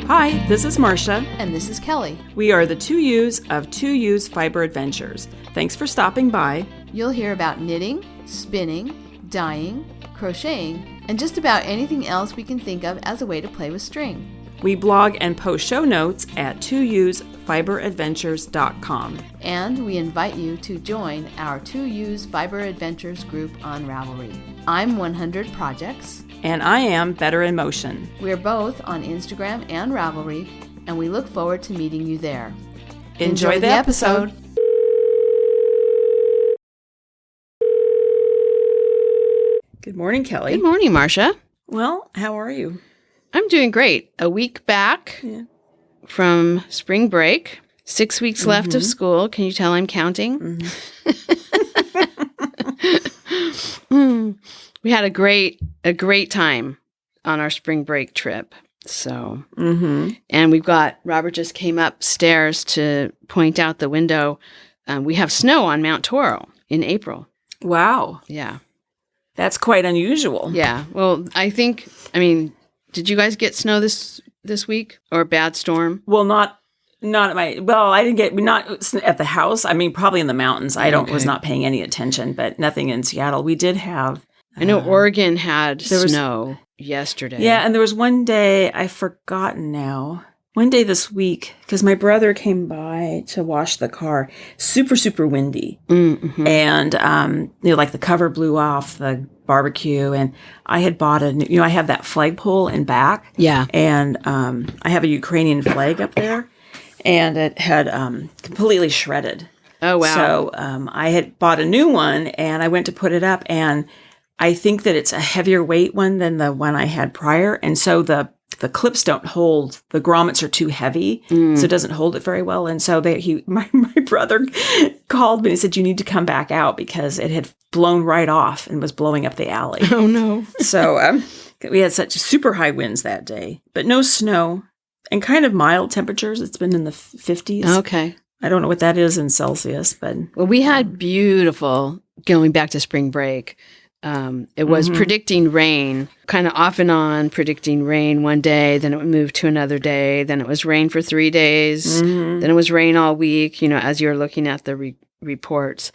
Hi, this is Marsha. And this is Kelly. We are the 2 U's of 2 U's Fiber Adventures. Thanks for stopping by. You'll hear about knitting, spinning, dyeing, crocheting, and just about anything else we can think of as a way to play with string. We blog and post show notes at 2usfiberadventures.com. And we invite you to join our 2U's Fiber Adventures group on Ravelry. I'm 100 Projects. And I am Better in Motion. We're both on Instagram and Ravelry, and we look forward to meeting you there. Enjoy the episode. Good morning, Kelly. Good morning, Marsha. Well, how are you? I'm doing great. A week back from spring break. 6 weeks left of school. Can you tell I'm counting? We had a great time on our spring break trip. So, and we've got, Robert just came upstairs to point out the window. We have snow on Mount Toro in April. Wow. Yeah. That's quite unusual. Yeah. Well, did you guys get snow this week or a bad storm? Well, not at I didn't get, not at the house. I mean, probably in the mountains. Was not paying any attention, but nothing in Seattle. We did have. I know Oregon had snow yesterday. Yeah. And there was one day, I've forgotten now, one day this week, because my brother came by to wash the car, super, super windy. Mm-hmm. And, like the cover blew off the barbecue, and I had bought I have that flagpole in back. Yeah. And I have a Ukrainian flag up there, and it had completely shredded. Oh, wow. So I had bought a new one, and I went to put it up, and I think that it's a heavier weight one than the one I had prior. And so the clips don't hold, the grommets are too heavy, so it doesn't hold it very well. And so my brother called me and said, you need to come back out because it had blown right off and was blowing up the alley. Oh, no. So we had such super high winds that day, but no snow and kind of mild temperatures. It's been in the 50s. Okay. I don't know what that is in Celsius, but. Well, we had beautiful, going back to spring break. It was predicting rain, kind of off and on, predicting rain one day, then it would move to another day, then it was rain for 3 days, then it was rain all week, as you're looking at the reports.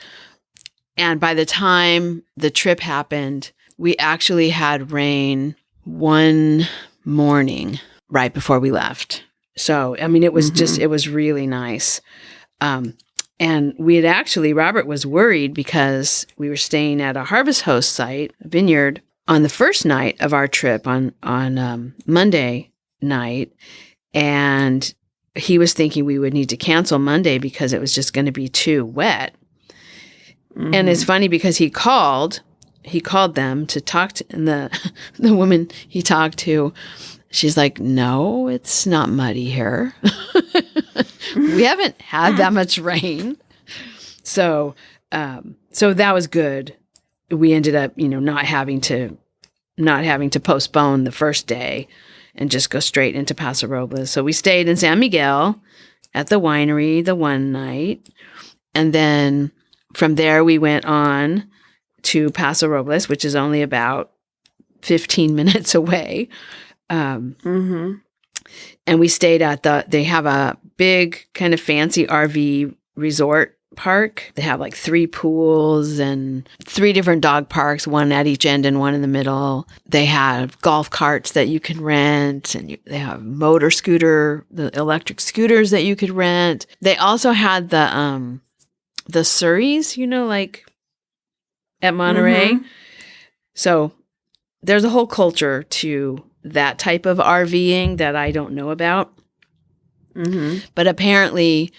And by the time the trip happened, we actually had rain one morning right before we left. So, it was it was really nice. And we had Robert was worried because we were staying at a Harvest Host site, a vineyard, on the first night of our trip on Monday night. And he was thinking we would need to cancel Monday because it was just going to be too wet. And it's funny because he called them to talk to, and the woman he talked to, she's like, no, it's not muddy here. We haven't had that much rain. So that was good. We ended up, not having to postpone the first day and just go straight into Paso Robles. So we stayed in San Miguel at the winery the one night. And then from there we went on to Paso Robles, which is only about 15 minutes away. And we stayed at they have a big kind of fancy RV resort park. They have like 3 pools and 3 different dog parks, one at each end and one in the middle. They have golf carts that you can rent, and they have the electric scooters that you could rent. They also had the Surreys, like at Monterey. So there's a whole culture to that type of RVing that I don't know about. But apparently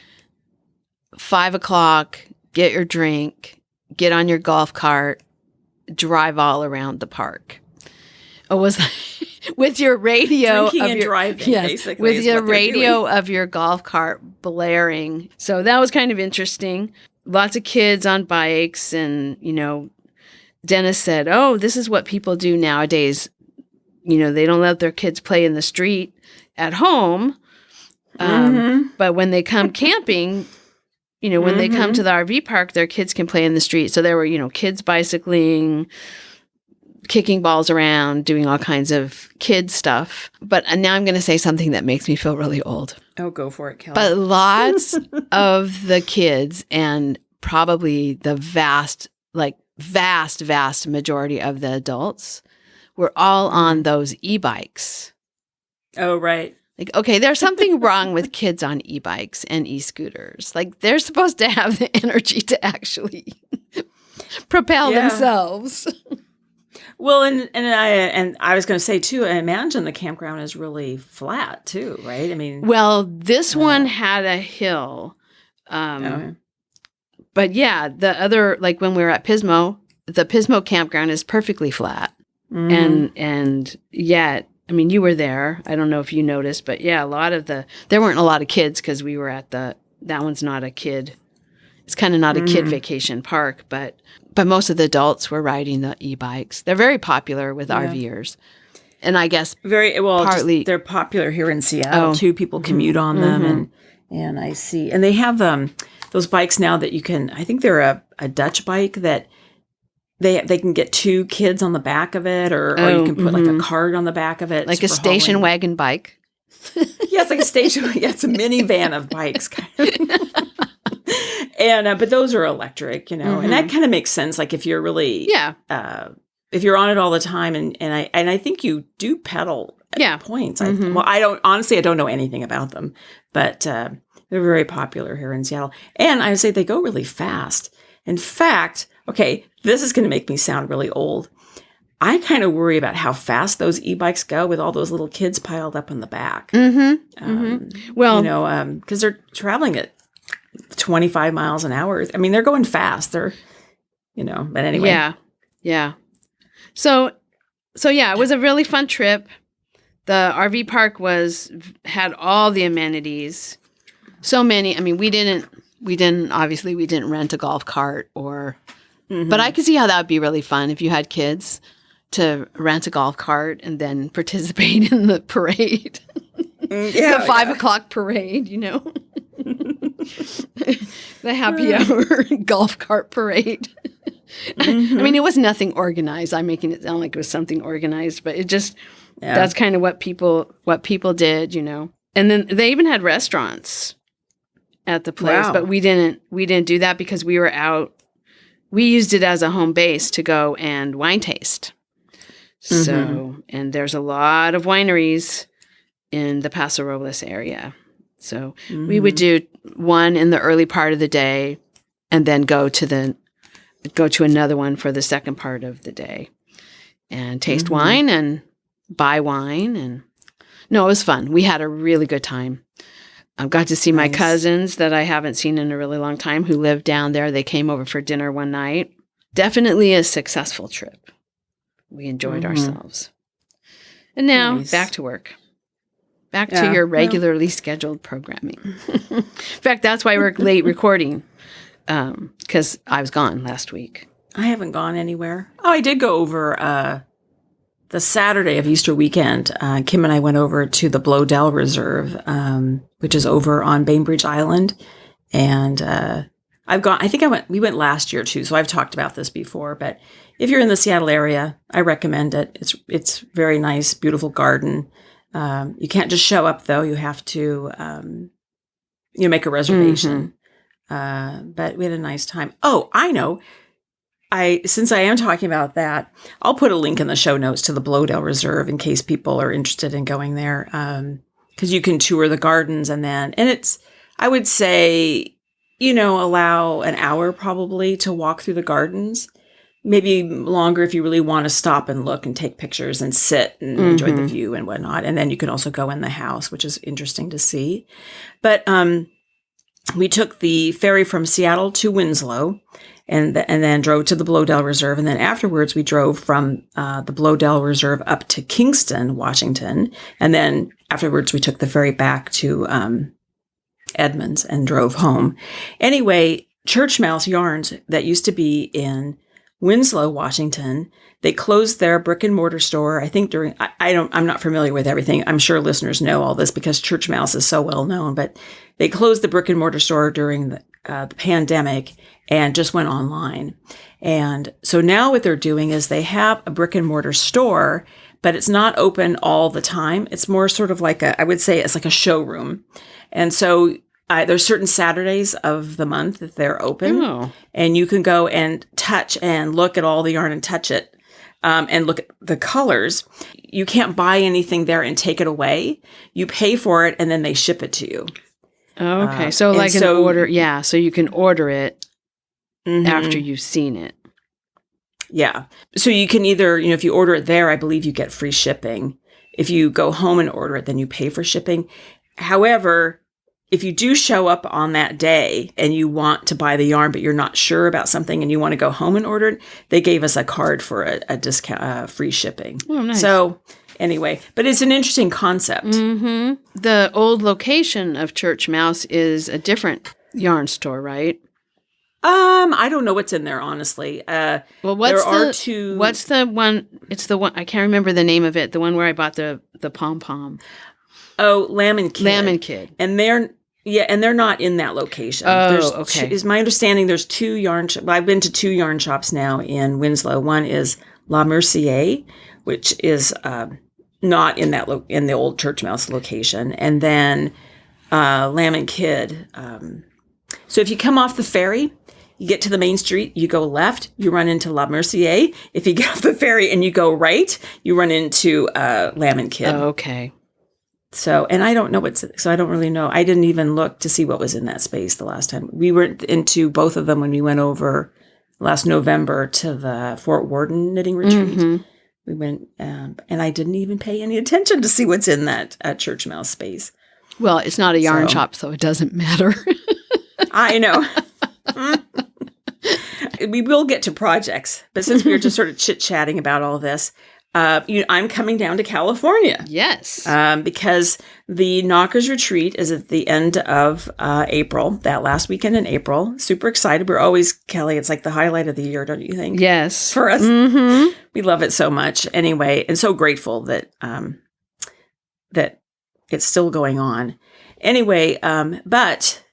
5:00, get your drink, get on your golf cart, drive all around the park. It was with your radio. Drinking and driving, basically. With your radio of your golf cart blaring. So that was kind of interesting. Lots of kids on bikes, and, Dennis said, oh, this is what people do nowadays. They don't let their kids play in the street at home. But when they come camping, when they come to the RV park, their kids can play in the street. So there were, kids bicycling, kicking balls around, doing all kinds of kid stuff. But now I'm going to say something that makes me feel really old. Oh, go for it, Kelly. But lots of the kids, and probably the vast majority of the adults, were all on those e-bikes. Oh, right. Like, okay, there's something wrong with kids on e-bikes and e-scooters. Like, they're supposed to have the energy to actually propel themselves. Well, and I was going to say too, I imagine the campground is really flat too, right? I mean, well, this one had a hill, but yeah, the other, like when we were at Pismo, the Pismo campground is perfectly flat, and yet, I mean, you were there. I don't know if you noticed, but yeah, there weren't a lot of kids because we were at that one's not a kid. It's kind of not a kid vacation park, but most of the adults were riding the e-bikes. They're very popular with RVers. And I guess partly they're popular here in Seattle too. People commute on them and I see. And they have those bikes now that you can, I think they're a Dutch bike that they can get 2 kids on the back of it or you can put like a cart on the back of it. Like a station wagon bike. Yeah, it's like a station. Yeah, it's a minivan of bikes kind of. And but those are electric, and that kind of makes sense. Like if you're really, if you're on it all the time, and I think you do pedal at points. I don't know anything about them, but they're very popular here in Seattle, and I would say they go really fast. In fact, okay, this is going to make me sound really old. I kind of worry about how fast those e-bikes go with all those little kids piled up in the back. Well, because they're traveling at 25 miles an hour. I mean, they're going fast. But anyway. Yeah. So yeah, it was a really fun trip. The RV park had all the amenities. So many. I mean, we didn't rent a golf cart but I could see how that would be really fun if you had kids to rent a golf cart and then participate in the parade. The 5 o'clock parade, the happy hour golf cart parade. I mean, it was nothing organized. I'm making it sound like it was something organized, but it just, that's kind of what people did, And then they even had restaurants at the place, but we didn't do that because we were out. We used it as a home base to go and wine taste. So, and there's a lot of wineries in the Paso Robles area. So we would do one in the early part of the day and then go to another one for the second part of the day and taste wine and buy wine. And no, it was fun. We had a really good time. I got to see my cousins that I haven't seen in a really long time who live down there. They came over for dinner one night. Definitely a successful trip. We enjoyed ourselves. And now back to work. Back to your regularly scheduled programming. In fact, that's why we're late recording, because I was gone last week. I haven't gone anywhere. Oh, I did go over the Saturday of Easter weekend. Kim and I went over to the Blowdell Reserve, which is over on Bainbridge Island. And we went last year too, so I've talked about this before, but if you're in the Seattle area, I recommend it. It's very nice, beautiful garden. You can't just show up though. You have to, make a reservation. But we had a nice time. Oh, I know. Since I am talking about that, I'll put a link in the show notes to the Blowdell Reserve in case people are interested in going there. Because you can tour the gardens and it's, I would say, allow an hour probably to walk through the gardens. Maybe longer if you really want to stop and look and take pictures and sit and enjoy the view and whatnot. And then you can also go in the house, which is interesting to see. But we took the ferry from Seattle to Winslow and then drove to the Blowdell Reserve. And then afterwards, we drove from the Blowdell Reserve up to Kingston, Washington. And then afterwards, we took the ferry back to Edmonds and drove home. Anyway, Church Mouse Yarns that used to be in Winslow, Washington, they closed their brick and mortar store. I think I'm not familiar with everything. I'm sure listeners know all this because Church Mouse is so well known, but they closed the brick and mortar store during the pandemic and just went online. And so now what they're doing is they have a brick and mortar store, but it's not open all the time. It's more sort of like I would say it's like a showroom. And so there's certain Saturdays of the month that they're open, and you can go and touch and look at all the yarn and touch it and look at the colors. You can't buy anything there and take it away. You pay for it, and then they ship it to you. Oh, okay. So like an order. Yeah. So you can order it after you've seen it. Yeah. So you can either, if you order it there, I believe you get free shipping. If you go home and order it, then you pay for shipping. However, if you do show up on that day and you want to buy the yarn, but you're not sure about something and you want to go home and order it, they gave us a card for a discount, free shipping. Oh, nice. So anyway, but it's an interesting concept. Mm-hmm. The old location of Church Mouse is a different yarn store, right? I don't know what's in there, honestly. Well, what's the one? It's the one, I can't remember the name of it. The one where I bought the pom-pom. Oh, Lamb and Kid. Lamb and Kid. And they're not in that location. Okay. Is my understanding there's two yarn shops. I've been to two yarn shops now in Winslow. One is La Mercier, which is not in that in the old Church Mouse location. And then Lamb and Kid. So if you come off the ferry, you get to the main street, you go left, you run into La Mercier. If you get off the ferry and you go right, you run into Lamb and Kid. Oh, okay. So, and I don't know so I don't really know. I didn't even look to see what was in that space the last time. We went into both of them when we went over last November to the Fort Worden knitting retreat. Mm-hmm. We went, and I didn't even pay any attention to see what's in that Church Mouse space. Well, it's not a yarn shop, so it doesn't matter. I know. We will get to projects, but since we were just sort of chit-chatting about all this, I'm coming down to California. Yes. Because the Knockers Retreat is at the end of April, that last weekend in April. Super excited. We're always, Kelly, it's like the highlight of the year, don't you think? Yes. For us. Mm-hmm. We love it so much. Anyway, and so grateful that that it's still going on. Anyway, but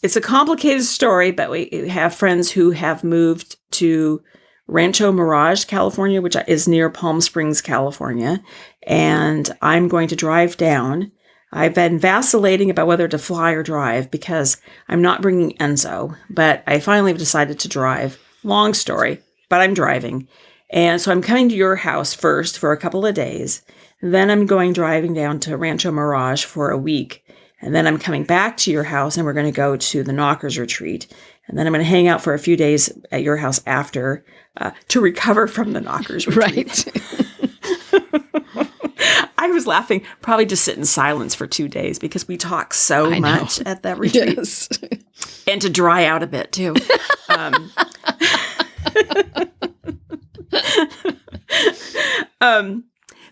it's a complicated story, but we have friends who have moved to Rancho Mirage, California, which is near Palm Springs, California. And I'm going to drive down. I've been vacillating about whether to fly or drive because I'm not bringing Enzo, but I finally decided to drive. Long story, but I'm driving. And so I'm coming to your house first for a couple of days. Then I'm driving down to Rancho Mirage for a week. And then I'm coming back to your house and we're going to go to the Knockers Retreat. And then I'm going to hang out for a few days at your house after to recover from the Knockers Retreat. Right. I was laughing, probably just sit in silence for 2 days because we talk so much at that retreat. Yes. And to dry out a bit too.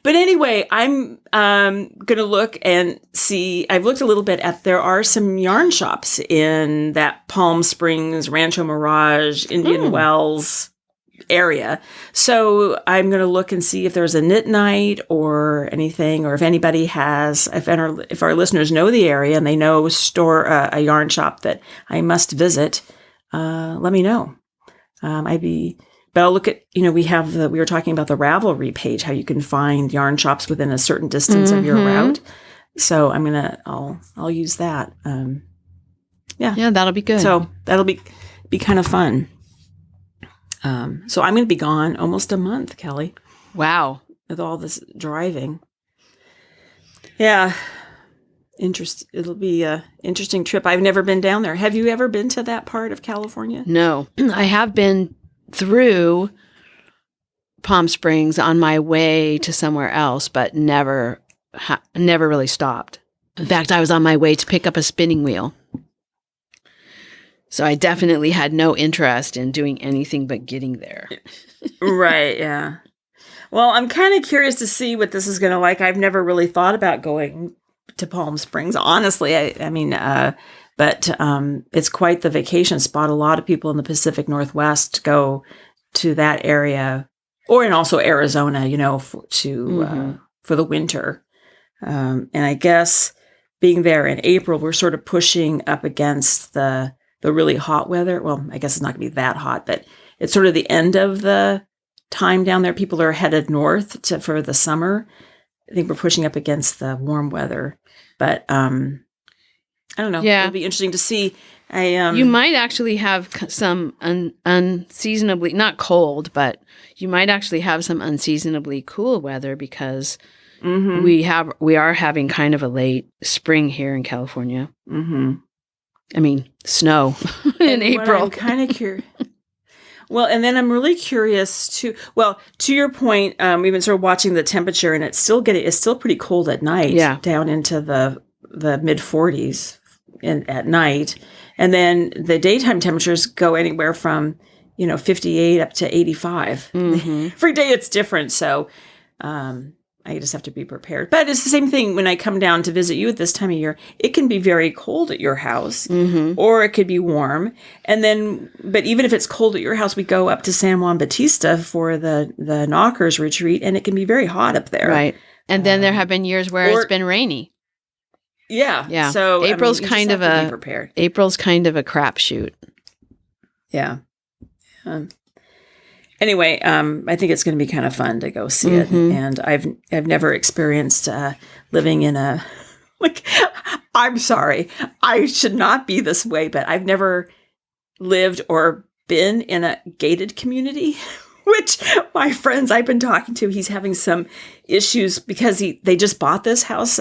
But anyway, I'm going to look and see. I've looked a little bit there are some yarn shops in that Palm Springs, Rancho Mirage, Indian Wells area. So I'm going to look and see if there's a knit night or anything, or if anybody has, if our listeners know the area and they know a yarn shop that I must visit, let me know. But I'll look at, we were talking about the Ravelry page, how you can find yarn shops within a certain distance of your route. So I'll use that. Yeah, that'll be good. So that'll be kind of fun. So I'm going to be gone almost a month, Kelly. Wow. With all this driving. Yeah. It'll be an interesting trip. I've never been down there. Have you ever been to that part of California? No, I have been through Palm Springs on my way to somewhere else, but never really stopped. In fact, I was on my way to pick up a spinning wheel. So I definitely had no interest in doing anything but getting there. Right, yeah. Well, I'm kind of curious to see what this is going to like. I've never really thought about going to Palm Springs, honestly. But it's quite the vacation spot. A lot of people in the Pacific Northwest go to that area, or in also Arizona, for the winter. And I guess being there in April, we're sort of pushing up against the the really hot weather. Well, I guess it's not going to be that hot, but it's sort of the end of the time down there. People are headed north for the summer. I think we're pushing up against the warm weather, but I don't know. Yeah. It'll be interesting to see. You might actually have some unseasonably, not cold, but you might actually have some unseasonably cool weather because we are having kind of a late spring here in California. Mm-hmm. I mean, snow in April. I'm kind of curious. Well, and then I'm really curious too. Well, to your point, we've been sort of watching the temperature, and it's still pretty cold at night. Yeah. Down into the mid 40s at night, and then the daytime temperatures go anywhere from 58 up to 85. Every day it's different, so I just have to be prepared. But it's the same thing when I come down to visit you at this time of year. It can be very cold at your house, or it could be warm. And then, but even if it's cold at your house, we go up to San Juan Bautista for the Knockers retreat, and it can be very hot up there. Right. And then there have been years where it's been rainy. Yeah. Yeah. So April's kind of be prepared. April's kind of a crapshoot. Yeah. Anyway, I think it's going to be kind of fun to go see it, and I've never experienced living in a I'm sorry, I should not be this way, but I've never lived or been in a gated community. Which my friends I've been talking to, he's having some issues because they just bought this house.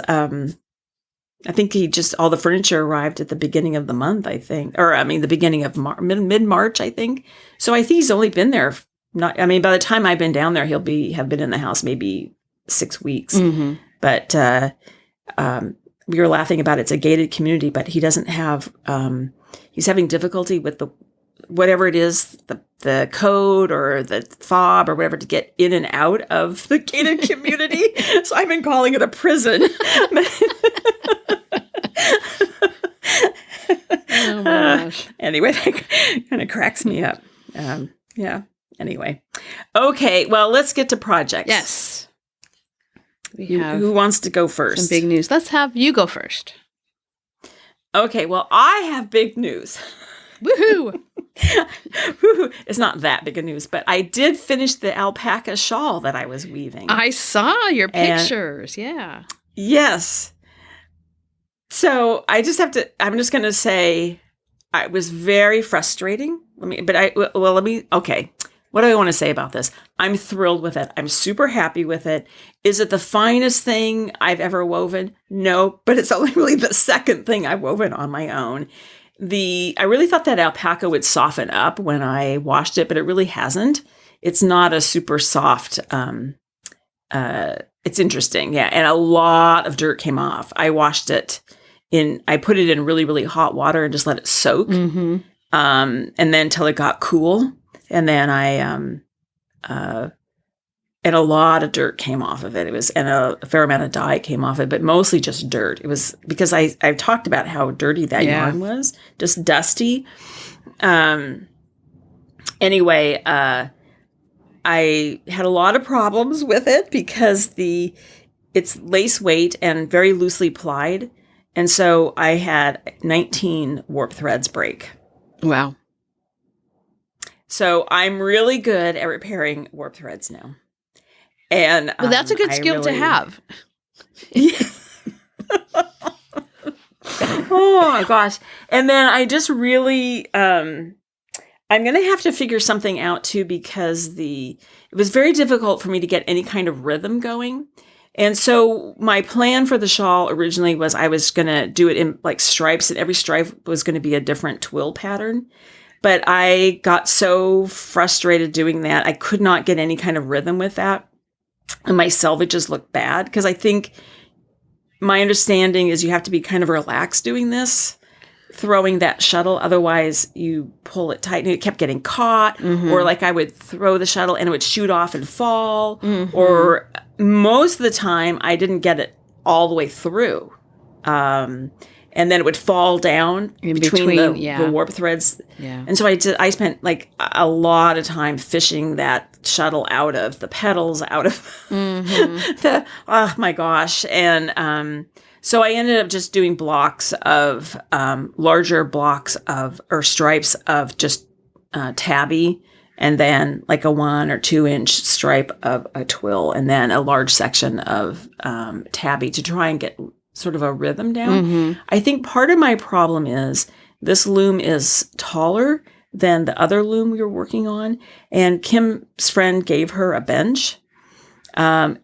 I think all the furniture arrived at the beginning of the month, I think, or the beginning of mid-March, I think. So I think he's only been there. By the time I've been down there, he'll have been in the house maybe 6 weeks. But we were laughing about it's a gated community, but he doesn't have. He's having difficulty with whatever it is, the code or the fob or whatever to get in and out of the gated community. So I've been calling it a prison. Oh my gosh. Anyway, that kind of cracks me up. Yeah. Anyway. Okay. Well, let's get to projects. Yes. Who wants to go first? Some big news. Let's have you go first. Okay. Well, I have big news. Woohoo! It's not that big of news, but I did finish the alpaca shawl that I was weaving. I saw your pictures. Yeah. Yes. So I'm just going to say it was very frustrating. Okay. What do I want to say about this? I'm thrilled with it. I'm super happy with it. Is it the finest thing I've ever woven? No, but it's only really the second thing I've woven on my own. I really thought that alpaca would soften up when I washed it, but it really hasn't. It's not a super soft, it's interesting. Yeah. And a lot of dirt came off. I washed it I put it in really, really hot water and just let it soak. And then till it got cool. And then and a lot of dirt came off of it. And a fair amount of dye came off it, but mostly just dirt. It was because I've talked about how dirty that yarn was, just dusty. Anyway, I had a lot of problems with it because it's lace weight and very loosely plied. And so I had 19 warp threads break. Wow. So I'm really good at repairing warp threads now. And well, that's a good skill to have. Yeah. Oh my gosh. And then I just really, I'm going to have to figure something out too, because it was very difficult for me to get any kind of rhythm going. And so my plan for the shawl originally was I was going to do it in like stripes, and every stripe was going to be a different twill pattern. But I got so frustrated doing that. I could not get any kind of rhythm with that. And my selvages looked bad because I think my understanding is you have to be kind of relaxed doing this, throwing that shuttle. Otherwise, you pull it tight and it kept getting caught. Or like I would throw the shuttle and it would shoot off and fall. Or most of the time, I didn't get it all the way through. And then it would fall down between the warp threads. Yeah. And so I spent like a lot of time fishing that shuttle out of the petals, out of oh my gosh. And so I ended up just doing blocks of larger blocks of or stripes of just tabby, and then like a 1 or 2 inch stripe of a twill, and then a large section of tabby to try and get sort of a rhythm down. I think part of my problem is this loom is taller than the other loom we were working on, and Kim's friend gave her a bench,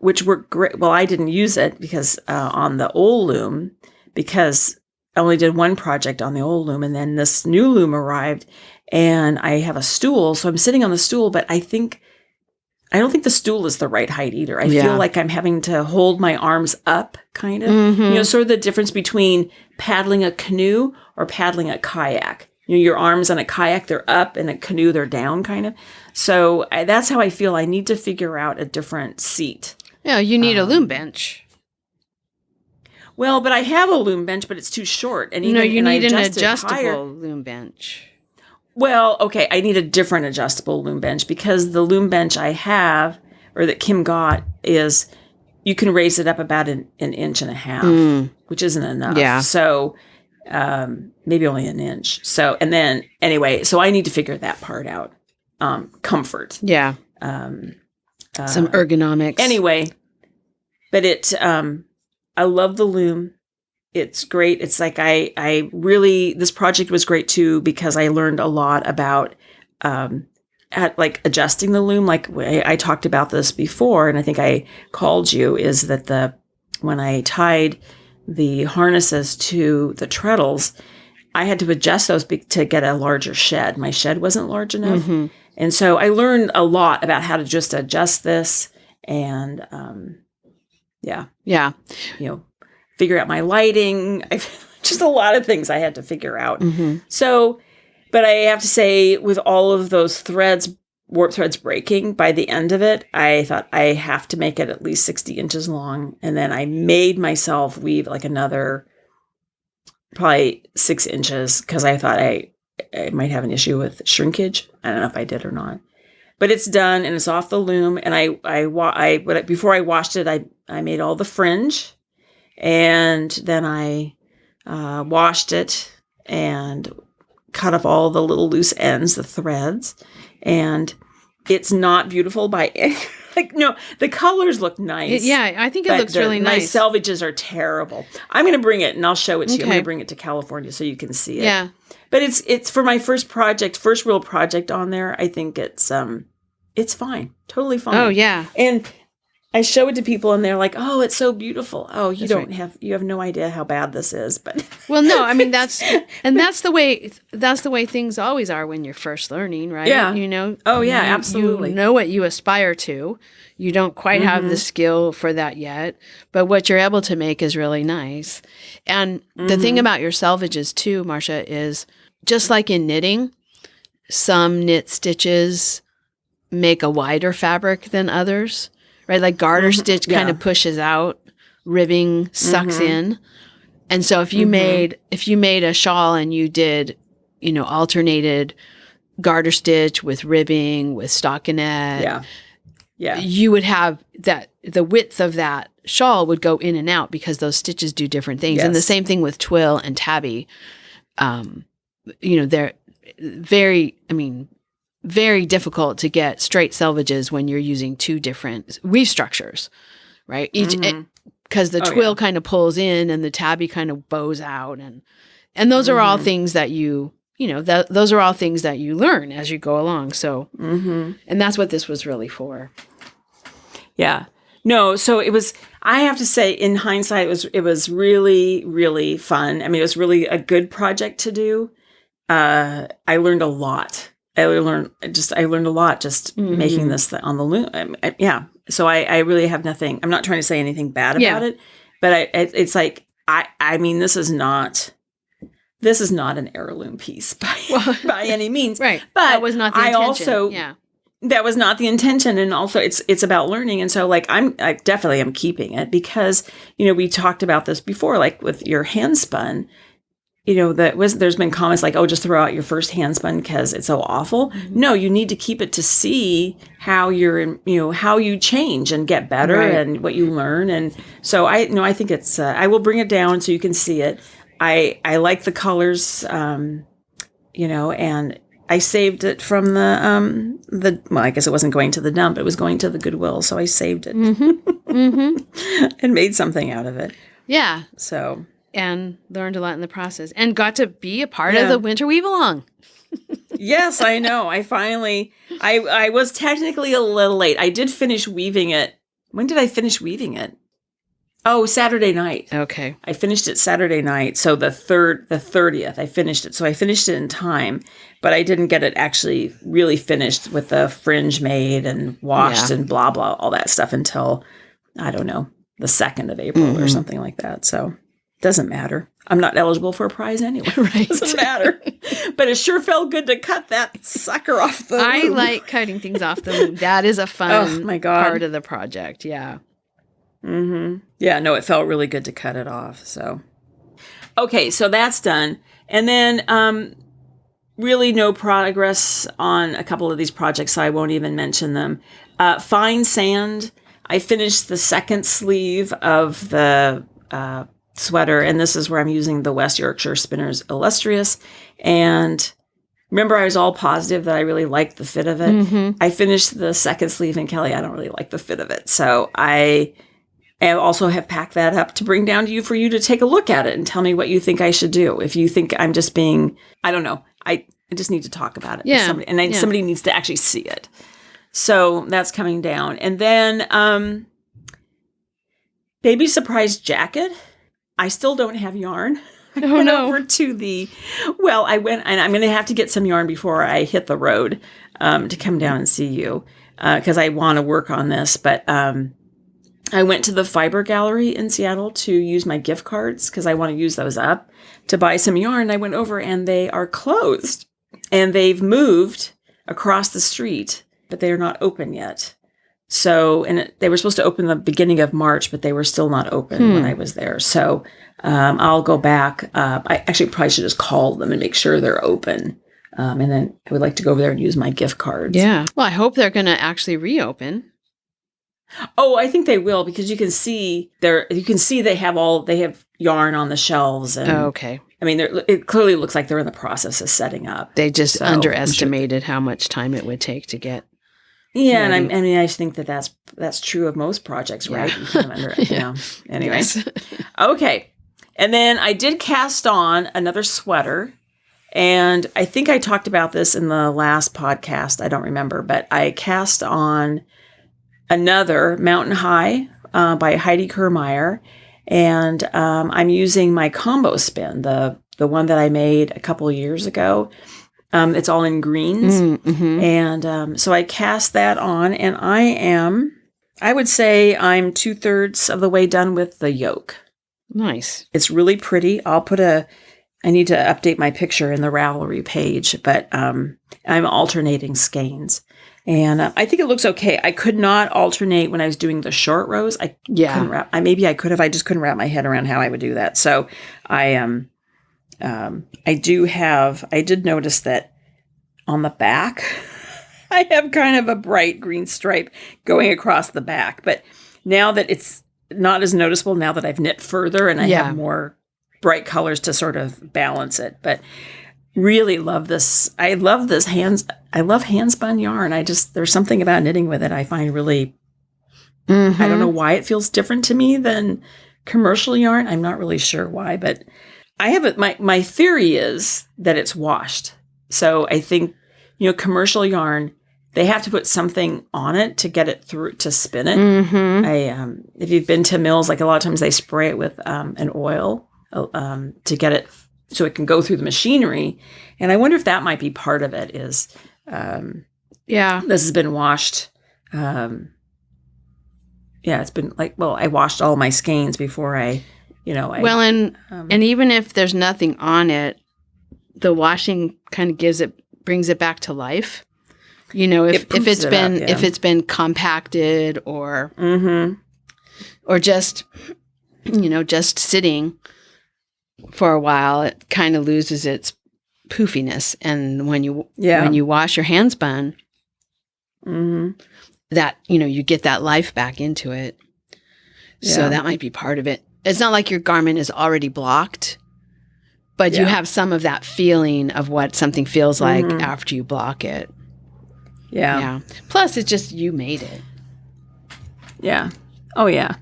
which worked great. Well, I didn't use it because on the old loom, because I only did one project on the old loom, and then this new loom arrived, and I have a stool, so I'm sitting on the stool, but I don't think the stool is the right height either. I feel like I'm having to hold my arms up, kind of. You know, sort of the difference between paddling a canoe or paddling a kayak. You know, your arms on a kayak, they're up, and a canoe, they're down, kind of. So that's how I feel. I need to figure out a different seat. Yeah, you need a loom bench. Well, but I have a loom bench, but it's too short. And even, you need an adjustable loom bench. Well, okay, I need a different adjustable loom bench, because the loom bench I have, or that Kim got, is you can raise it up about an inch and a half, which isn't enough. Yeah. So maybe only an inch. So, and then anyway, so I need to figure that part out. Comfort. Yeah. Some ergonomics. Anyway, but I love the loom. It's great. It's like I really, this project was great too, because I learned a lot about at like adjusting the loom. Like I talked about this before, and I think I called you, is that when I tied the harnesses to the treadles, I had to adjust those to get a larger shed. My shed wasn't large enough. And so I learned a lot about how to just adjust this, and you know, figure out my lighting. Just a lot of things I had to figure out. So, but I have to say, with all of those warp threads breaking, by the end of it, I thought I have to make it at least 60 inches long. And then I made myself weave like another probably 6 inches, because I thought I might have an issue with shrinkage. I don't know if I did or not. But it's done, and it's off the loom. And but before I washed it, I made all the fringe. And then I washed it and cut off all the little loose ends, the threads. And it's not beautiful like, no, the colors look nice. Yeah, I think it looks really nice. My selvages are terrible. I'm going to bring it, and I'll show it to you. I'm going to bring it to California so you can see it. Yeah. But it's for my first real project on there. I think it's fine. Totally fine. Oh, yeah. And I show it to people, and they're like, "Oh, it's so beautiful." Oh, you have no idea how bad this is. But well, no, I mean that's the way things always are when you're first learning, right? Yeah. You know. Oh yeah, absolutely. You know what you aspire to. You don't quite have the skill for that yet, but what you're able to make is really nice. And the thing about your selvages too, Marsha, is just like in knitting, some knit stitches make a wider fabric than others. Right, like garter stitch kind of pushes out, ribbing sucks in, and so if you made a shawl and you did, you know, alternated garter stitch with ribbing with stockinette, you would have that the width of that shawl would go in and out because those stitches do different things, and the same thing with twill and tabby. You know, they're very difficult to get straight selvages when you're using two different weave structures, right? Each because the twill kind of pulls in and the tabby kind of bows out, and those are all things that those are all things that you learn as you go along. So, and that's what this was really for. Yeah. No, so it was. I have to say, in hindsight, it was really, really fun. I mean, it was really a good project to do. I learned a lot. I learned a lot just making this on the loom. So I really have nothing. I'm not trying to say anything bad about it, but it's like I mean, this is not an heirloom piece by any means, right? But that was not the intention. That was not the intention, and also it's about learning. And so like I definitely am keeping it, because you know we talked about this before, like with your hand spun. there's been comments like, oh, just throw out your first hand spun because it's so awful. Mm-hmm. No, you need to keep it to see how how you change and get better and what you learn. And so I think it's, I will bring it down so you can see it. I like the colors, and I saved it from well, I guess it wasn't going to the dump. It was going to the Goodwill. So I saved it and made something out of it. Yeah. So. And learned a lot in the process and got to be a part of the Winter Weave Along. Yes, I know. I was technically a little late. I did finish weaving it. When did I finish weaving it? Oh, Saturday night. Okay. I finished it Saturday night. So the 30th, I finished it. So I finished it in time, but I didn't get it actually really finished with the fringe made and washed and blah, blah, all that stuff until, I don't know, the 2nd of April or something like that. So. Doesn't matter. I'm not eligible for a prize anyway. Right. Doesn't matter. But it sure felt good to cut that sucker off the I loom. like cutting things off the loom. That is a fun part of the project. Yeah. Mm-hmm. Yeah, no, it felt really good to cut it off. So, okay, so that's done. And then really no progress on a couple of these projects, so I won't even mention them. Fine sand. I finished the second sleeve of the sweater, and this is where I'm using the West Yorkshire Spinners Illustrious. And remember, I was all positive that I really liked the fit of it. Mm-hmm. I finished the second sleeve, and Kelly, I don't really like the fit of it. So I also have packed that up to bring down to you for you to take a look at it and tell me what you think I should do. If you think I'm just being, I don't know, I just need to talk about it. Yeah. Somebody needs to actually see it. So that's coming down. And then baby surprise jacket. I still don't have yarn. I went over to I went, and I'm going to have to get some yarn before I hit the road to come down and see you because I want to work on this. But I went to the Fiber Gallery in Seattle to use my gift cards because I want to use those up to buy some yarn. I went over and they are closed and they've moved across the street, but they are not open yet. So, they were supposed to open the beginning of March, but they were still not open when I was there. So, I'll go back. I actually probably should just call them and make sure they're open. And then I would like to go over there and use my gift cards. Yeah. Well, I hope they're going to actually reopen. Oh, I think they will because you can see they have yarn on the shelves. And, okay. I mean, it clearly looks like they're in the process of setting up. They just underestimated how much time it would take to get. Yeah, and I think that's true of most projects, right? You kind of Anyways, yes. Okay. And then I did cast on another sweater, and I think I talked about this in the last podcast. I don't remember, but I cast on another Mountain High by Heidi Kirrmaier, and I'm using my combo spin, the one that I made a couple of years ago. It's all in greens. Mm-hmm. And so I cast that on, and I would say I'm 2/3 of the way done with the yoke. Nice. It's really pretty. I need to update my picture in the Ravelry page, but I'm alternating skeins. And I think it looks okay. I could not alternate when I was doing the short rows. Maybe I could have. I just couldn't wrap my head around how I would do that. So I did notice that on the back, I have kind of a bright green stripe going across the back. But now that it's not as noticeable, now that I've knit further and I have more bright colors to sort of balance it. But really love this. I love hand spun yarn. There's something about knitting with it I find really, I don't know why it feels different to me than commercial yarn. I'm not really sure why, but I have it. My theory is that it's washed. So I think, commercial yarn, they have to put something on it to get it through to spin it. Mm-hmm. If you've been to mills, like a lot of times they spray it with an oil to get it so it can go through the machinery. And I wonder if that might be part of it. Is this has been washed. It's been I washed all my skeins before I. And even if there's nothing on it, the washing kind of brings it back to life. If it's been compacted or just sitting, for a while, it kind of loses its poofiness. And when you wash your hand spun, that, you get that life back into it. Yeah. So that might be part of it. It's not like your garment is already blocked, but you have some of that feeling of what something feels like after you block it. Yeah. Plus, it's just you made it. Yeah. Oh, yeah.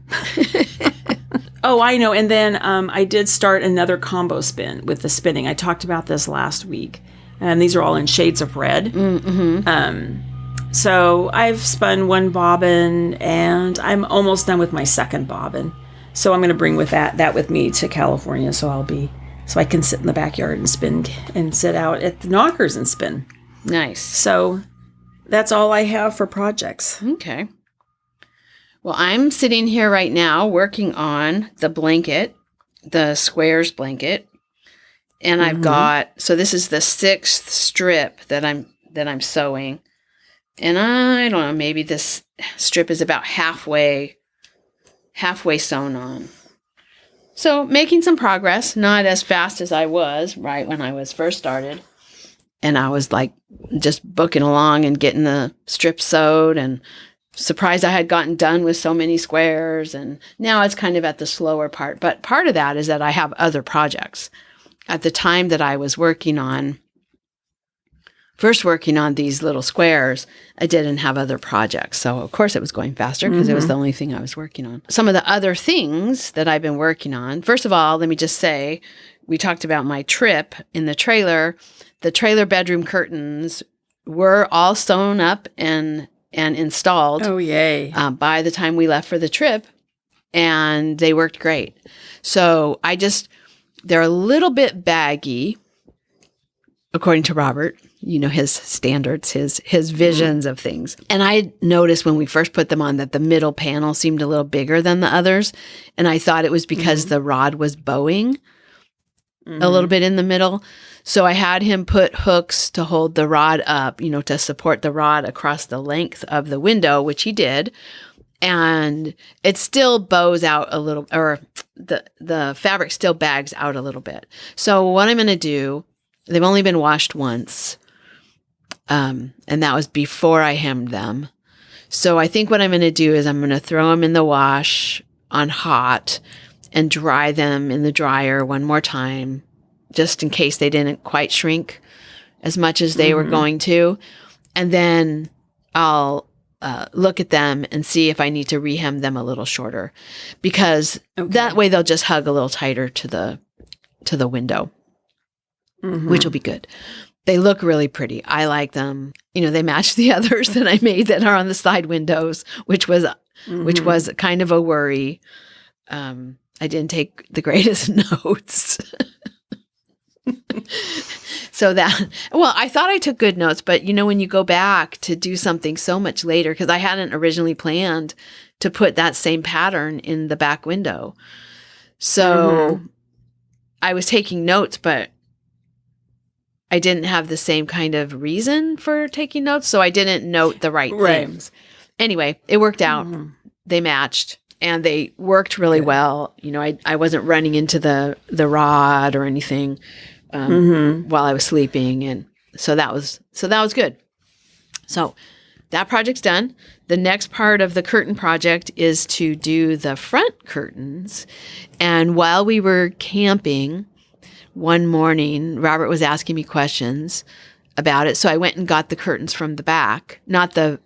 Oh, I know. And then I did start another combo spin with the spinning. I talked about this last week. And these are all in shades of red. So I've spun one bobbin, and I'm almost done with my second bobbin. So I'm going to bring that with me to California. So I can sit in the backyard and spin and sit out at the knockers and spin. Nice. So that's all I have for projects. Okay. Well, I'm sitting here right now working on the blanket, the squares blanket. And I've got, so this is the 6th strip that I'm sewing. And I don't know, maybe this strip is about halfway sewn on. So making some progress, not as fast as I was right when I was first started. And I was like just booking along and getting the strip sewed and surprised I had gotten done with so many squares. And now it's kind of at the slower part. But part of that is that I have other projects. At the time that I was first working on these little squares, I didn't have other projects. So, of course, it was going faster because it was the only thing I was working on. Some of the other things that I've been working on, first of all, let me just say, we talked about my trip in the trailer. The trailer bedroom curtains were all sewn up and installed. Oh, yay. By the time we left for the trip, and they worked great. So they're a little bit baggy, according to Robert, his standards, his visions of things. And I noticed when we first put them on that the middle panel seemed a little bigger than the others. And I thought it was because the rod was bowing a little bit in the middle. So I had him put hooks to hold the rod up, to support the rod across the length of the window, which he did. And it still bows out a little, or the fabric still bags out a little bit. So what I'm going to do, they've only been washed once, and that was before I hemmed them. So I think what I'm going to do is I'm going to throw them in the wash on hot and dry them in the dryer one more time, just in case they didn't quite shrink as much as they were going to. And then I'll look at them and see if I need to rehem them a little shorter, because that way they'll just hug a little tighter to the window, which will be good. They look really pretty. I like them. They match the others that I made that are on the side windows, which was kind of a worry. I didn't take the greatest notes. So I thought I took good notes, but when you go back to do something so much later, because I hadn't originally planned to put that same pattern in the back window. So I was taking notes, but I didn't have the same kind of reason for taking notes. So I didn't note the right things. Anyway, it worked out. They matched. And they worked really well. I wasn't running into the rod or anything while I was sleeping, and so that was good. So that project's done. The next part of the curtain project is to do the front curtains. And while we were camping one morning, Robert was asking me questions about it. So I went and got the curtains from the back, not the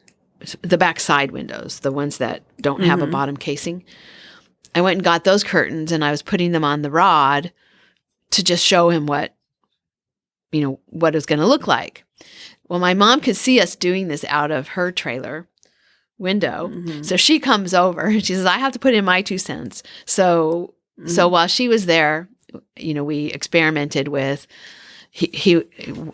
back side windows, the ones that don't have a bottom casing. I went and got those curtains, and I was putting them on the rod to just show him what it was going to look like. Well, my mom could see us doing this out of her trailer window. So she comes over and she says, I have to put in my 2 cents. So while she was there, we experimented with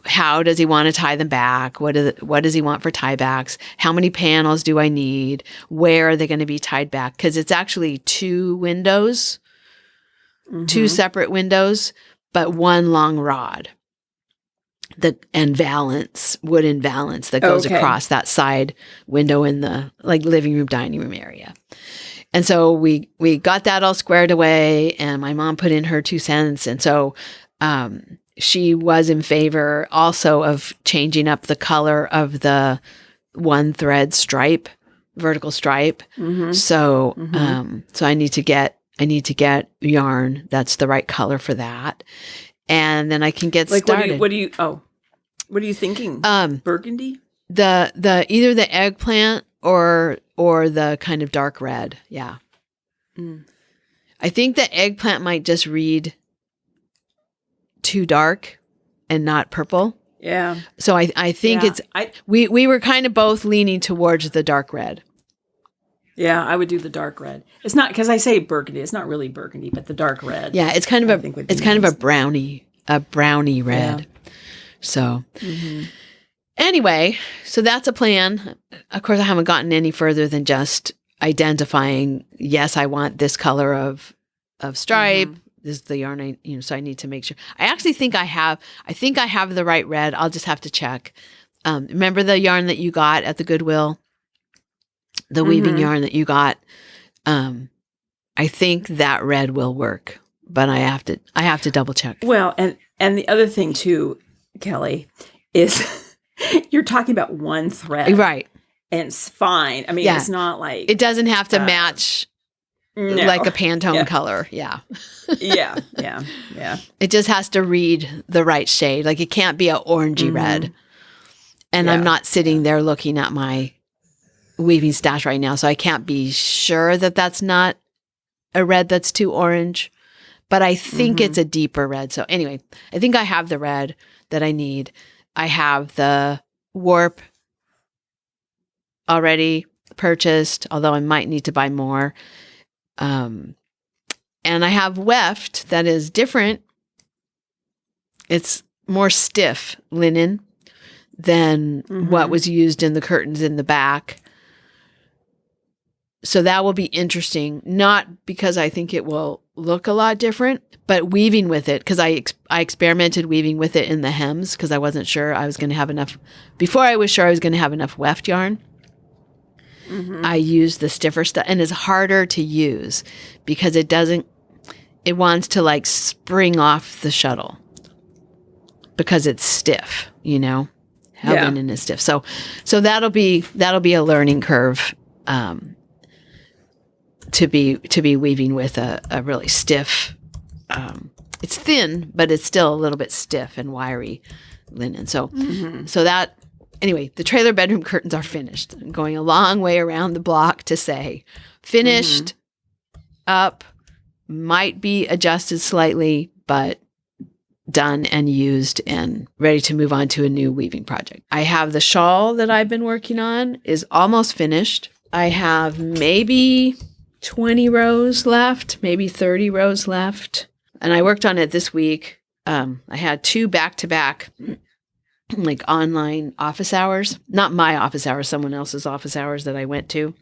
how does he want to tie them back? What does he want for tie backs? How many panels do I need? Where are they going to be tied back? Because it's actually 2 windows, 2 separate windows, but one long rod. And wooden valance that goes across that side window in the living room, dining room area. And so we got that all squared away, and my mom put in her 2 cents. And so she was in favor also of changing up the color of the 1 thread stripe, vertical stripe. So so I need to get yarn that's the right color for that. And then I can get started. What are you thinking? Burgundy? The either the eggplant or the kind of dark red. Yeah. I think the eggplant might just read too dark and not purple. Yeah. So I think we were kind of both leaning towards the dark red. Yeah, I would do the dark red. It's not, because I say burgundy. It's not really burgundy, but the dark red. Yeah, it's kind of kind of a brownie red. Yeah. So anyway, so that's a plan. Of course, I haven't gotten any further than just identifying, yes, I want this color of stripe. This is the yarn so I need to make sure. I actually think I have the right red. I'll just have to check. Remember the yarn that you got at the Goodwill? The weaving yarn that you got? I think that red will work, but I have to double check. Well, and the other thing too, Kelly, is you're talking about 1 thread. Right. And it's fine. I mean, it's not like... It doesn't have to match like a Pantone color. Yeah. yeah. It just has to read the right shade. Like it can't be an orangey red. And I'm not sitting there looking at my weaving stash right now, so I can't be sure that that's not a red that's too orange. But I think it's a deeper red. So anyway, I think I have the red that I need. I have the warp already purchased, although I might need to buy more. And I have weft that is different. It's more stiff linen than what was used in the curtains in the back. So that will be interesting, not because I think it will look a lot different, but weaving with it, because I experimented weaving with it in the hems because I wasn't sure I was going to have enough. Before I was sure I was going to have enough weft yarn, I used the stiffer stuff, and it's harder to use because it wants to like spring off the shuttle because it's stiff, how linen is stiff. So that'll be a learning curve. To be weaving with a really stiff, it's thin, but it's still a little bit stiff and wiry linen. So that, anyway, the trailer bedroom curtains are finished. I'm going a long way around the block to say finished, up, might be adjusted slightly, but done and used and ready to move on to a new weaving project. I have the shawl that I've been working on is almost finished. I have maybe 20 rows left, maybe 30 rows left. And I worked on it this week. I had 2 back-to-back like online office hours. Not my office hours, someone else's office hours that I went to.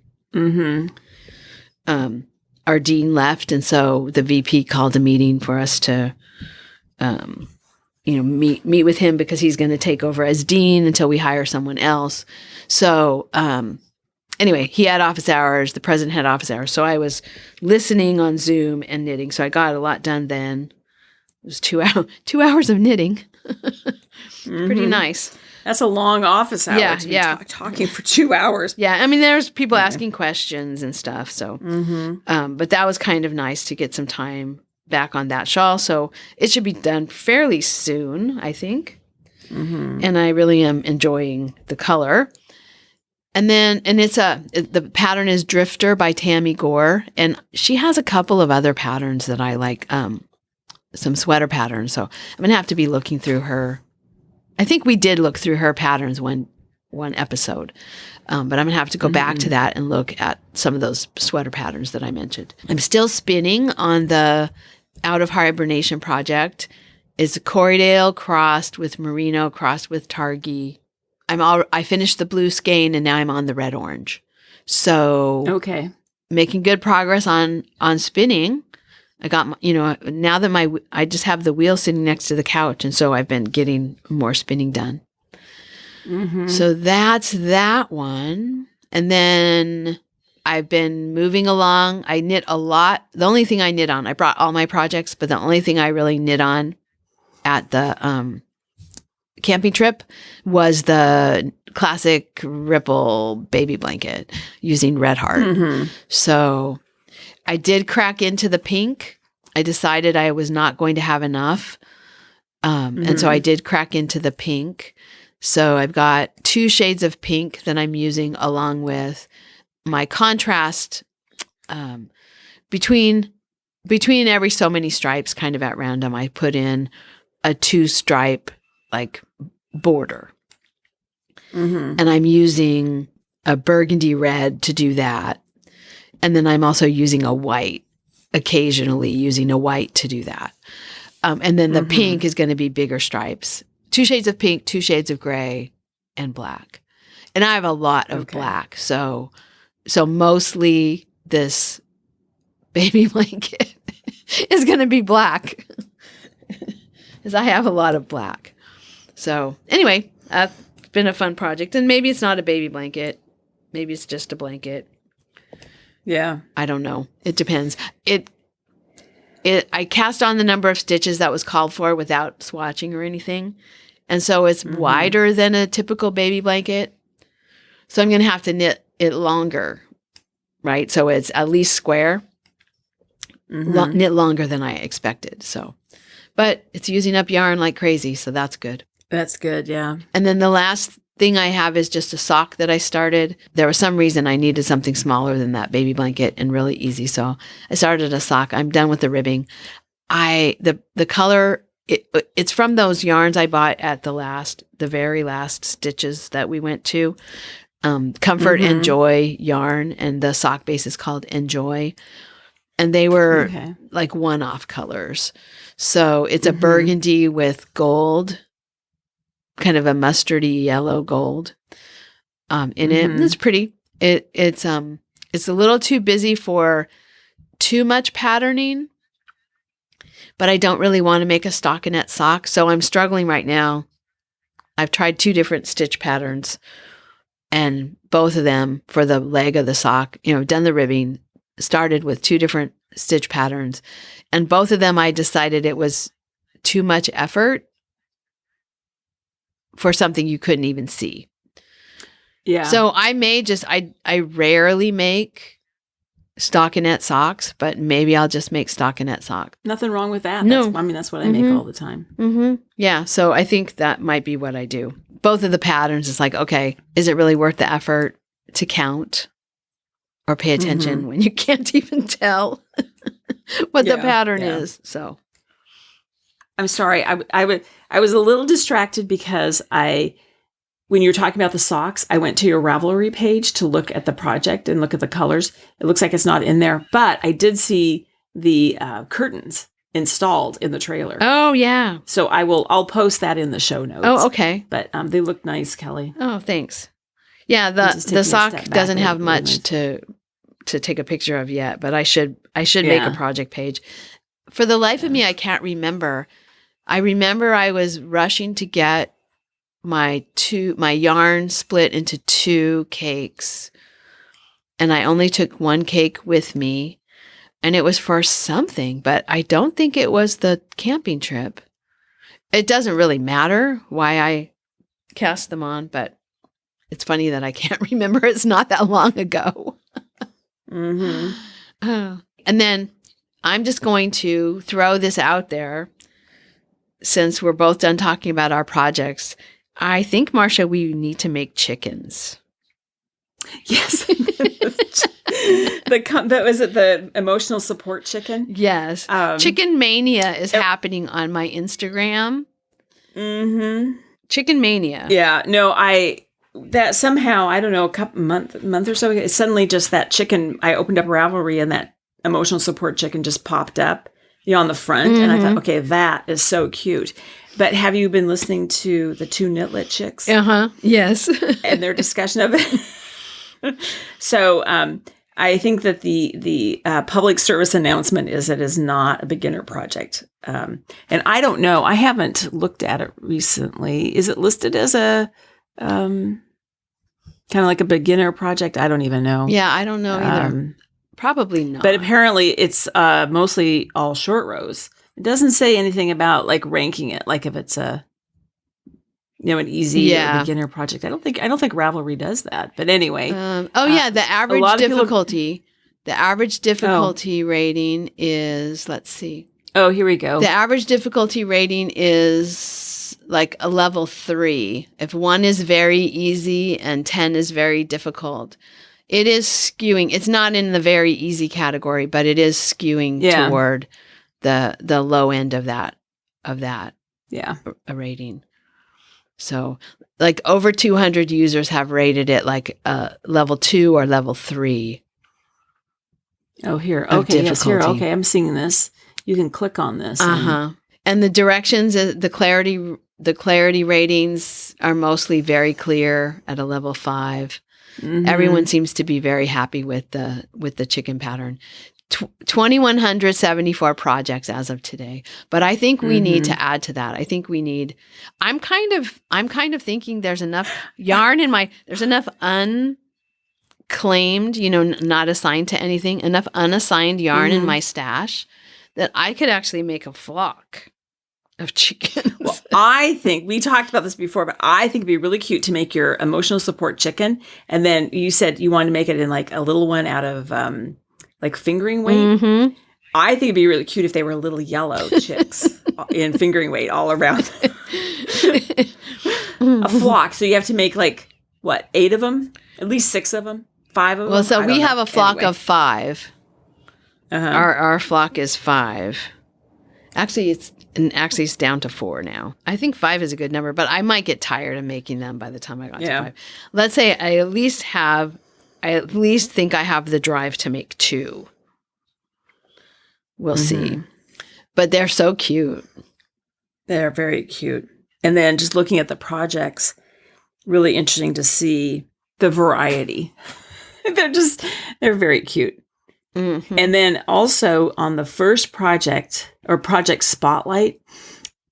Our dean left, and so the VP called a meeting for us to meet with him because he's going to take over as dean until we hire someone else. So anyway, he had office hours. The president had office hours. So I was listening on Zoom and knitting. So I got a lot done then. It was 2 hours of knitting. Pretty nice. That's a long office hour to be talking for 2 hours. Yeah. I mean, there's people asking questions and stuff. So, but that was kind of nice to get some time back on that shawl. So it should be done fairly soon, I think. And I really am enjoying the color. And then, the pattern is Drifter by Tammy Gore. And she has a couple of other patterns that I like, some sweater patterns. So I'm going to have to be looking through her. I think we did look through her patterns one episode. But I'm going to have to go back to that and look at some of those sweater patterns that I mentioned. I'm still spinning on the Out-of-Hibernation project. It's Corriedale crossed with Merino crossed with Targhee. I finished the blue skein and now I'm on the red orange. So making good progress on spinning. I got now that I just have the wheel sitting next to the couch, and so I've been getting more spinning done. So that's that one. And then I've been moving along. I knit a lot. The only thing I knit on, I brought all my projects, but the only thing I really knit on at the camping trip was the classic Ripple baby blanket using Red Heart. Mm-hmm. So I did crack into the pink. I decided I was not going to have enough. And so I did crack into the pink. So I've got 2 shades of pink that I'm using along with my contrast between every so many stripes, kind of at random. I put in a 2-stripe like border. And I'm using a burgundy red to do that. And then I'm also using a white, occasionally using a white to do that. And then the pink is going to be bigger stripes. 2 shades of pink, 2 shades of gray, and black. And I have a lot of black. So mostly this baby blanket is going to be black. Because I have a lot of black. So anyway, that's been a fun project. And maybe it's not a baby blanket. Maybe it's just a blanket. Yeah. I don't know. It depends. I cast on the number of stitches that was called for without swatching or anything. And so it's wider than a typical baby blanket. So I'm going to have to knit it longer, right? So it's at least square, knit longer than I expected. So, but it's using up yarn like crazy. So that's good. That's good. Yeah. And then the last thing I have is just a sock that I started. There was some reason I needed something smaller than that baby blanket and really easy. So I started a sock. I'm done with the ribbing. The color, it's from those yarns I bought at the very last stitches that we went to. Comfort and Joy yarn, and the sock base is called Enjoy. And they were like one-off colors. So it's a burgundy with gold, kind of a mustardy yellow gold in it. It's pretty. It's a little too busy for too much patterning, but I don't really want to make a stockinette sock. So I'm struggling right now. I've tried 2 different stitch patterns, and both of them for the leg of the sock, done the ribbing, started with 2 different stitch patterns, and both of them I decided it was too much effort for something you couldn't even see. Yeah. So I may just, I rarely make stockinette socks, but maybe I'll just make stockinette socks. Nothing wrong with that. No. That's what I make all the time. Yeah. So I think that might be what I do. Both of the patterns is like, okay, is it really worth the effort to count or pay attention when you can't even tell what the pattern is? So. I'm sorry. I was a little distracted because when you were talking about the socks, I went to your Ravelry page to look at the project and look at the colors. It looks like it's not in there, but I did see the curtains installed in the trailer. Oh yeah. So I'll post that in the show notes. Oh, okay. But they look nice, Kelly. Oh, thanks. Yeah, the sock doesn't have much to take a picture of yet, but I should make a project page. For the life of me, I can't remember. I remember I was rushing to get my yarn split into 2 cakes, and I only took 1 cake with me, and it was for something, but I don't think it was the camping trip. It doesn't really matter why I cast them on, but it's funny that I can't remember. It's not that long ago. And then I'm just going to throw this out there. Since we're both done talking about our projects, I think, Marsha, we need to make chickens. Yes. Was it the emotional support chicken? Yes. Chicken Mania is happening on my Instagram. Chicken Mania. Yeah. No, that somehow, I don't know, a month or so ago, suddenly just that chicken, I opened up Ravelry and that emotional support chicken just popped up. On the front, and I thought, okay, that is so cute. But have you been listening to the 2 Knitlet chicks? Yes. And their discussion of it? So I think that the public service announcement is it is not a beginner project. And I don't know. I haven't looked at it recently. Is it listed as a Kind of like a beginner project. I don't even know. Yeah, I don't know either. Probably not. But apparently it's mostly all short rows. It doesn't say anything about like ranking it, like if it's an easy or beginner project. I don't think Ravelry does that. But anyway. The average difficulty. The average difficulty rating is, let's see. Oh, here we go. The average difficulty rating is like a level 3. If 1 is very easy and 10 is very difficult. It is skewing. It's not in the very easy category, but it is skewing toward the low end of that rating. So like over 200 users have rated it like level 2 or level 3. Oh, here. Okay, yes, here. Okay, I'm seeing this. You can click on this. And the directions, the clarity ratings are mostly very clear at a level 5. Mm-hmm. Everyone seems to be very happy with the chicken pattern. 2,174 projects as of today. But I think we need to add to that. I think we need. I'm kind of thinking there's enough yarn there's enough unclaimed, not assigned to anything, enough unassigned yarn in my stash that I could actually make a flock of chickens. Well, I think we talked about this before, but I think it'd be really cute to make your emotional support chicken. And then you said you wanted to make it in like a little one out of like fingering weight. Mm-hmm. I think it'd be really cute if they were little yellow chicks in fingering weight all around. A flock. So you have to make like, 8 of them? At least 6 of them? 5 of them? Well, so we have a flock of 5. Our flock is 5. Actually, it's down to 4 now. I think 5 is a good number, but I might get tired of making them by the time I got to 5. Let's say I at least think I have the drive to make 2. We'll see. But they're so cute. They're very cute. And then just looking at the projects, really interesting to see the variety. They're very cute. Mm-hmm. And then also on the first project or project spotlight,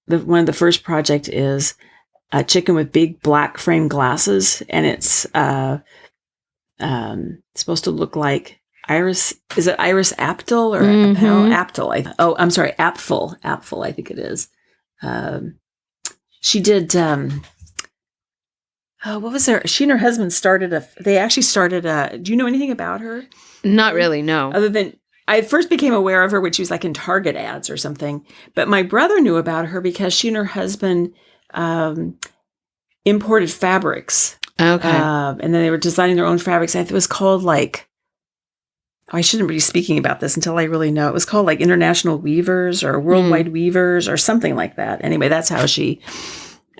one of the first project is a chicken with big black frame glasses, and it's supposed to look like Iris. Is it Iris Apfel or Apfel? I'm sorry, Apfel. Apfel, I think it is. She did. What was there? She and her husband they actually started do you know anything about her? Not really, no. Other than I first became aware of her when she was like in Target ads or something. But my brother knew about her because she and her husband imported fabrics. Okay. And then they were designing their own fabrics. It was called like, I shouldn't be speaking about this until I really know. It was called like International Weavers or Worldwide Weavers or something like that. Anyway, that's how she,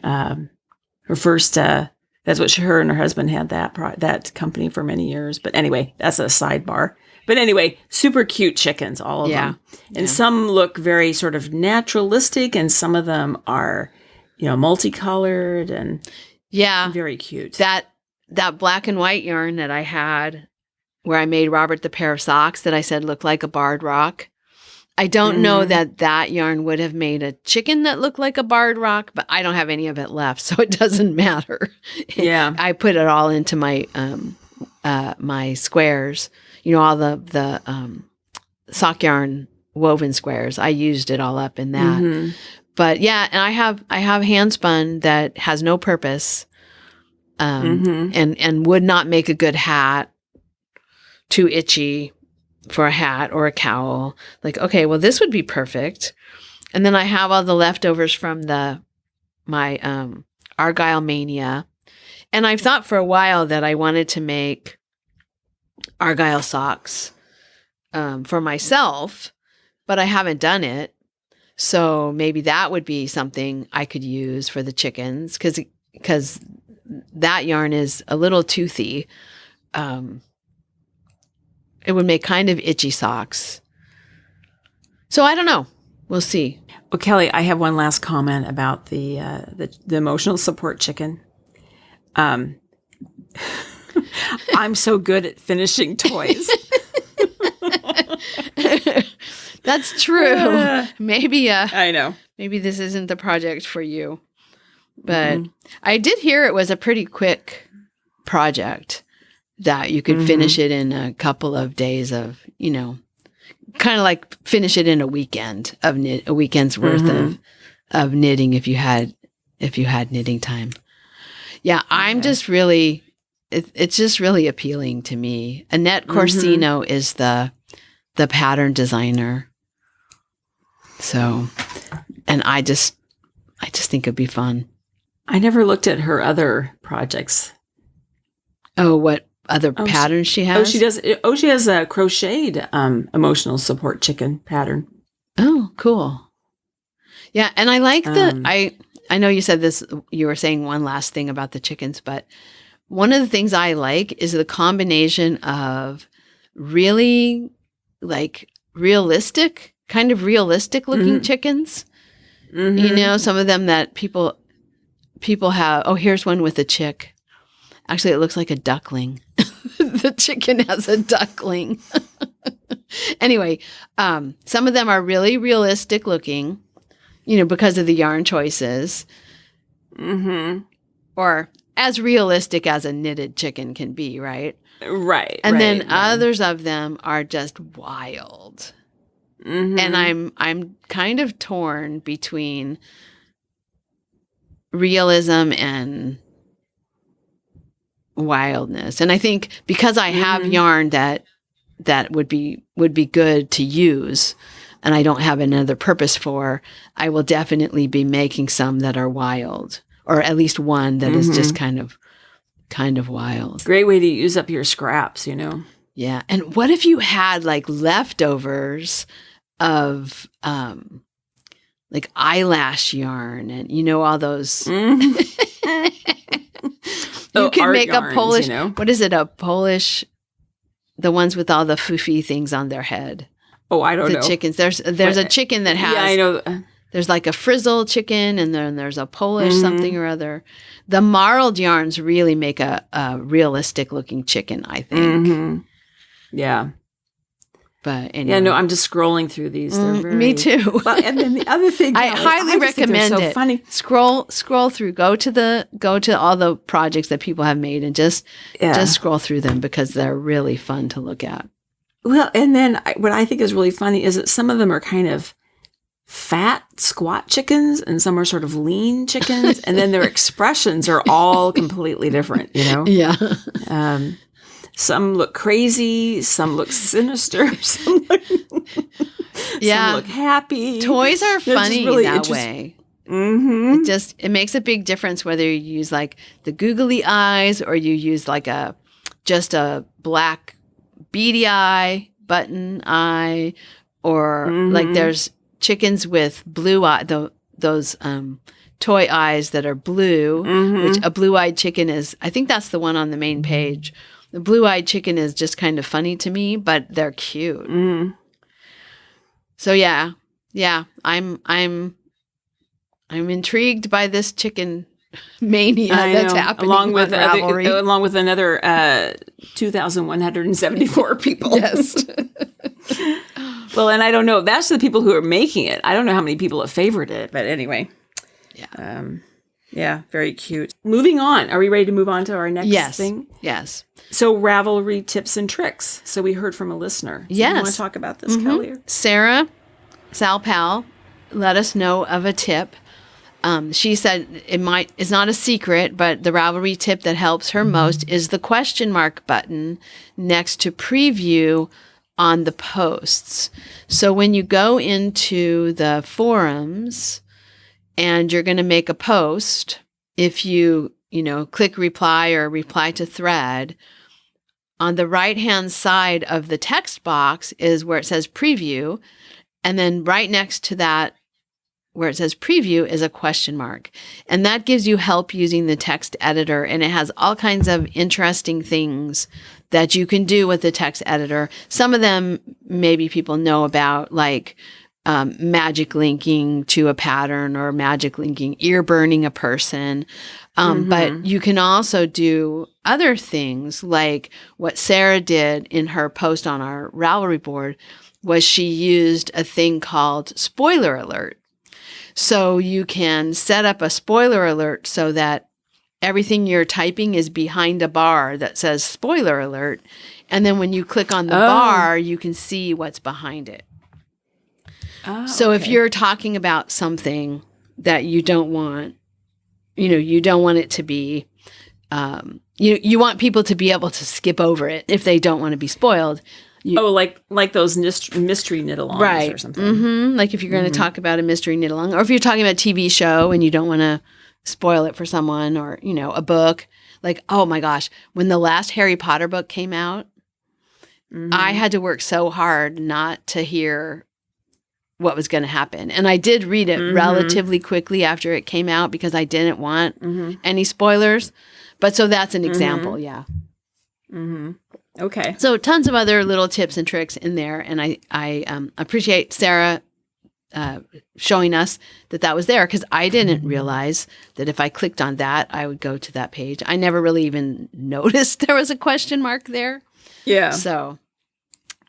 her first, that's what her and her husband had that company for many years. But anyway, that's a sidebar. But anyway, super cute chickens, all of them. And some look very sort of naturalistic, and some of them are, multicolored and very cute. That black and white yarn that I had where I made Robert the pair of socks that I said looked like a barred rock. I don't know that yarn would have made a chicken that looked like a barred rock, but I don't have any of it left, so it doesn't matter. Yeah. I put it all into my my squares, all the sock yarn woven squares. I used it all up in that. Mm-hmm. But yeah, and I have hand spun that has no purpose and would not make a good hat, too itchy for a hat or a cowl. Like, okay, well, this would be perfect. And then I have all the leftovers from my Argyle Mania. And I've thought for a while that I wanted to make Argyle socks for myself, but I haven't done it. So maybe that would be something I could use for the chickens because that yarn is a little toothy. It would make kind of itchy socks. So I don't know. We'll see. Well, Kelly, I have one last comment about the emotional support chicken. I'm so good at finishing toys. That's true. Maybe I know. Maybe this isn't the project for you. But I did hear it was a pretty quick project that you could finish it in a couple of days of, kind of like finish it in a weekend of a weekend's worth of knitting if you had knitting time. Yeah, I'm just really, it's just really appealing to me. Annette Corsino is the pattern designer. So, and I just think it'd be fun. I never looked at her other projects. Oh, what other patterns she has? She has a crocheted emotional support chicken pattern. Oh, cool. Yeah, and I like I know you said this, you were saying one last thing about the chickens, but one of the things I like is the combination of really like realistic looking chickens. Some of them that people have. Oh, here's one with a chick. Actually, it looks like a duckling. The chicken has a duckling. Anyway, some of them are really realistic looking, because of the yarn choices. Or as realistic as a knitted chicken can be, right? Right. And then others of them are just wild. And I'm kind of torn between realism and wildness. And I think because I have yarn that would be good to use and I don't have another purpose for, I will definitely be making some that are wild, or at least one that is just kind of wild. Great way to use up your scraps, Yeah. And what if you had like leftovers of like eyelash yarn and all those you can make yarns, a Polish what is it, a Polish, the ones with all the foofy things on their head. Oh, I don't know. The chickens. There's a chicken that has, I know. There's like a frizzle chicken, and then there's a Polish something or other. The marled yarns really make a realistic looking chicken, I think. Yeah. But anyway. Yeah, no, I'm just scrolling through these. They're very, me too. Well, and then the other thing, I highly recommend it. Funny. Scroll through. Go to all the projects that people have made, and just scroll through them because they're really fun to look at. Well, and then what I think is really funny is that some of them are kind of fat, squat chickens, and some are sort of lean chickens, and then their expressions are all completely different. Yeah. Some look crazy, some look sinister, some look happy. Toys are funny really that way. It makes a big difference whether you use like the googly eyes or you use like just a black beady eye, button eye, or like there's chickens with blue eye, those toy eyes that are blue, which a blue-eyed chicken is. I think that's the one on the main page. The blue-eyed chicken is just kind of funny to me, but they're cute. So yeah, I'm intrigued by this chicken mania that's happening along with another 2,174 people. Yes. Well, and I don't know. That's the people who are making it. I don't know how many people have favored it, but anyway. Yeah. Yeah, very cute. Moving on. Are we ready to move on to our next thing? Yes. So Ravelry tips and tricks. So we heard from a listener. Yes. You want to talk about this, Kelly? Sarah Salpal let us know of a tip. She said it's not a secret, but the Ravelry tip that helps her most is the question mark button next to preview on the posts. So when you go into the forums and you're going to make a post, if you click reply or reply to thread, on the right-hand side of the text box is where it says preview. And then right next to that, where it says preview, is a question mark. And that gives you help using the text editor. And it has all kinds of interesting things that you can do with the text editor. Some of them maybe people know about, like magic linking to a pattern or magic linking, ear burning a person. But you can also do other things, like what Sarah did in her post on our Ravelry board was she used a thing called spoiler alert. So you can set up a spoiler alert so that everything you're typing is behind a bar that says spoiler alert. And then when you click on the bar, you can see what's behind it. So if you're talking about something that you don't want, you don't want it to be, you want people to be able to skip over it if they don't want to be spoiled. Like those mystery knit-alongs or something. Mm-hmm. Like if you're going to talk about a mystery knit-along, or if you're talking about a TV show and you don't want to spoil it for someone, or, a book. Like, oh my gosh, when the last Harry Potter book came out, I had to work so hard not to hear what was going to happen. And I did read it relatively quickly after it came out because I didn't want any spoilers. But so that's an example, yeah. Mm-hmm. Okay. So tons of other little tips and tricks in there. And I appreciate Sarah showing us that was there, because I didn't realize that if I clicked on that, I would go to that page. I never really even noticed there was a question mark there. Yeah. So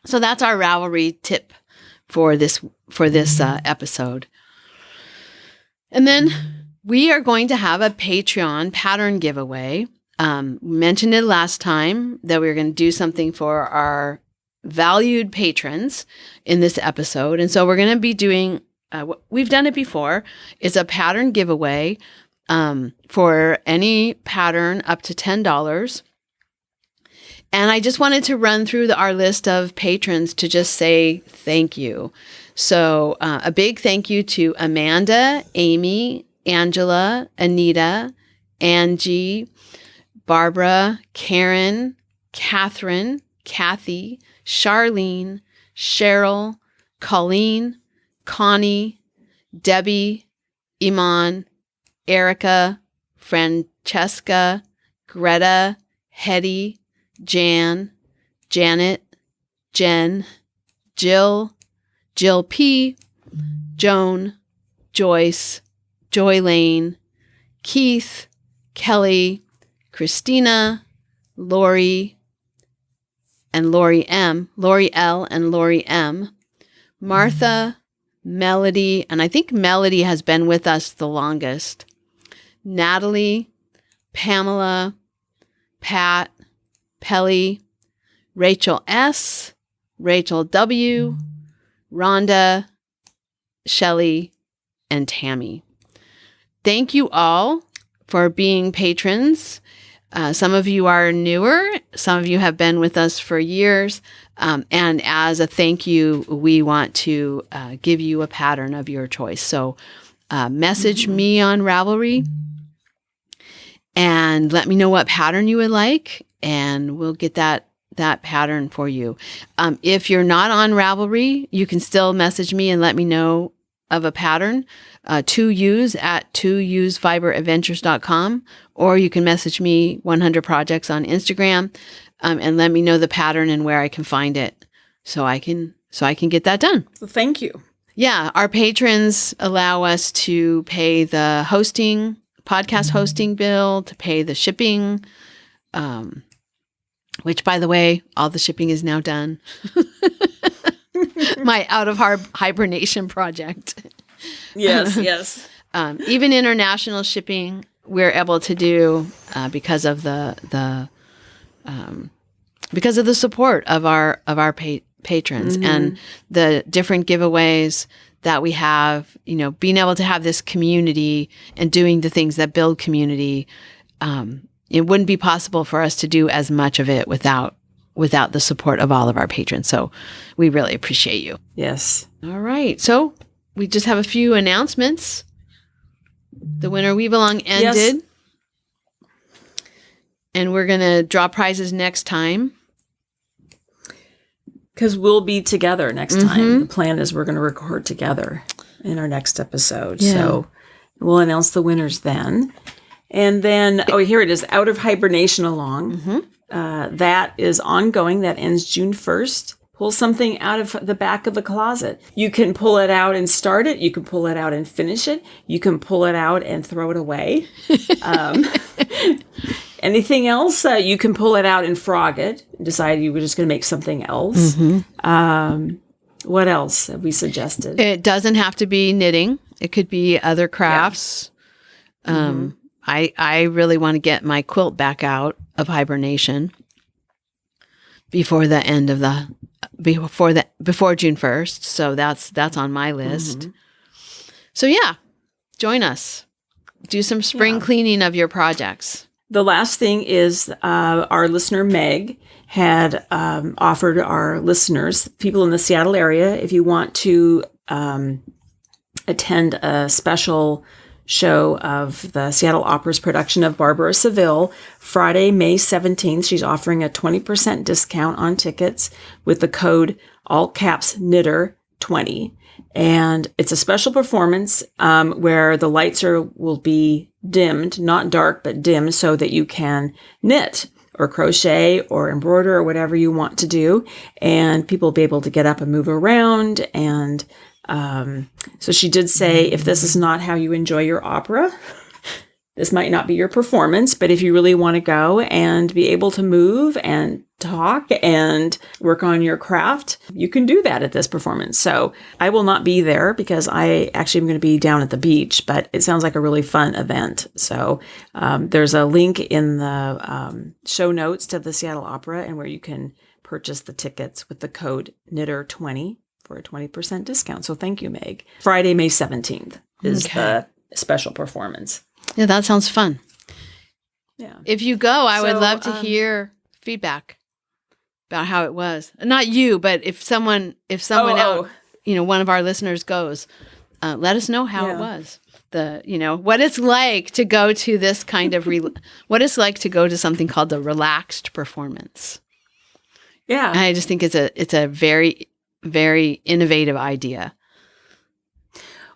that's our Ravelry tip for this episode. And then we are going to have a Patreon pattern giveaway. We mentioned it last time that we were going to do something for our valued patrons in this episode. And so we're going to be doing, we've done it before. It's a pattern giveaway for any pattern up to $10. And I just wanted to run through our list of patrons to just say thank you. So a big thank you to Amanda, Amy, Angela, Anita, Angie, Barbara, Karen, Catherine, Kathy, Charlene, Cheryl, Colleen, Connie, Debbie, Iman, Erica, Francesca, Greta, Hetty, Jan, Janet, Jen, Jill, Jill P, Joan, Joyce, Joy Lane, Keith, Kelly, Christina, Lori, and Lori M, Lori L and Lori M, Martha, Melody, and I think Melody has been with us the longest, Natalie, Pamela, Pat, Pelly, Rachel S, Rachel W, Rhonda, Shelley, and Tammy. Thank you all for being patrons. Some of you are newer. Some of you have been with us for years. And as a thank you, we want to give you a pattern of your choice. So message me on Ravelry and let me know what pattern you would like, and we'll get that pattern for you. If you're not on Ravelry, you can still message me and let me know of a pattern to use at toUseFiberAdventures.com, or you can message me 100 Projects on Instagram and let me know the pattern and where I can find it so I can get that done. Well, thank you. Yeah, our patrons allow us to pay the podcast hosting bill, to pay the shipping, which, by the way, all the shipping is now done. My Out-of-Hibernation project. Yes, yes. Even international shipping, we're able to do because of the support of our patrons and the different giveaways that we have. Being able to have this community and doing the things that build community. It wouldn't be possible for us to do as much of it without the support of all of our patrons. So we really appreciate you. Yes. All right. So we just have a few announcements. The Winter Weave Along ended. Yes. And we're going to draw prizes next time. Because we'll be together next time. The plan is we're going to record together in our next episode. Yeah. So we'll announce the winners then. And then, here it is, Out-of-Hibernation-Along. That is ongoing. That ends June 1st. Pull something out of the back of the closet. You can pull it out and start it. You can pull it out and finish it. You can pull it out and throw it away. Anything else? You can pull it out and frog it. Decide you were just going to make something else. What else have we suggested? It doesn't have to be knitting. It could be other crafts. I really want to get my quilt back out of hibernation before the end of before June 1st. So that's on my list. Mm-hmm. So yeah, join us. Do some spring cleaning of your projects. The last thing is our listener Meg had offered our listeners, people in the Seattle area, if you want to attend a special show of the Seattle Opera's production of Barbara Seville, Friday, May 17th. She's offering a 20% discount on tickets with the code all caps knitter20. And it's a special performance where the lights will be dimmed, not dark, but dim, so that you can knit or crochet or embroider or whatever you want to do. And people will be able to get up and move around. And so she did say, if this is not how you enjoy your opera, this might not be your performance, but if you really want to go and be able to move and talk and work on your craft, you can do that at this performance. So I will not be there because I actually am going to be down at the beach, but it sounds like a really fun event. So there's a link in the show notes to the Seattle Opera and where you can purchase the tickets with the code knitter20 for a 20% discount. So thank you, Meg. Friday, May 17th is the special performance. Yeah, that sounds fun. Yeah. If you go, I would love to hear feedback about how it was. Not you, but if someone out, one of our listeners goes, let us know how it was. What it's like to go to this kind of what it's like to go to something called the relaxed performance. Yeah. And I just think it's a very, very innovative idea.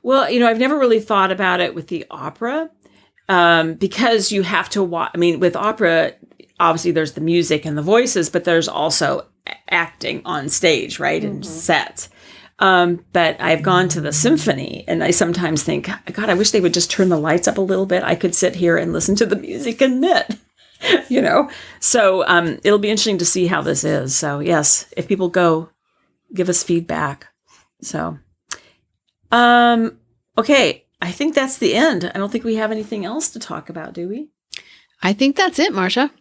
Well, I've never really thought about it with the opera. Because you have to watch, with opera, obviously there's the music and the voices, but there's also acting on stage, right? Mm-hmm. And sets. But I've gone to the symphony and I sometimes think, God, I wish they would just turn the lights up a little bit. I could sit here and listen to the music and knit, So it'll be interesting to see how this is. So yes, if people go, give us feedback. So, okay. I think that's the end. I don't think we have anything else to talk about, do we? I think that's it, Marsha.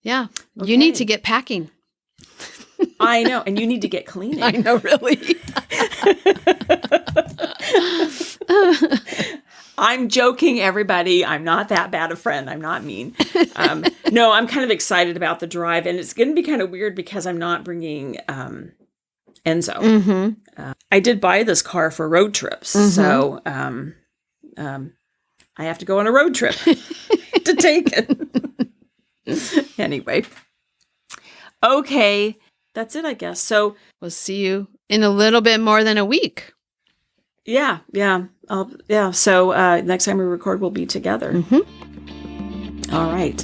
Yeah. Okay. You need to get packing. I know. And you need to get cleaning. I know, really. I'm joking, everybody. I'm not that bad a friend. I'm not mean. No, I'm kind of excited about the drive. And it's going to be kind of weird because I'm not bringing Enzo. Mm-hmm. I did buy this car for road trips. Mm-hmm. So I have to go on a road trip to take it. Anyway. Okay. That's it, I guess. So we'll see you in a little bit more than a week. Yeah. So next time we record, we'll be together. Mm-hmm. All right.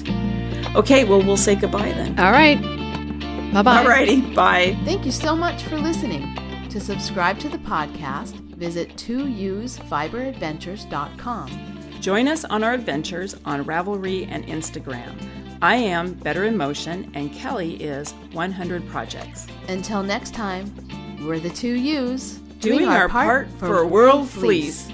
Okay. Well, we'll say goodbye then. All right. Bye-bye. All righty. Bye. Thank you so much for listening. To subscribe to the podcast, visit 2usfiberadventures.com. Join us on our adventures on Ravelry and Instagram. I am Better in Motion, and Kelly is 100 Projects. Until next time, we're the 2Us doing our part for World Fleece.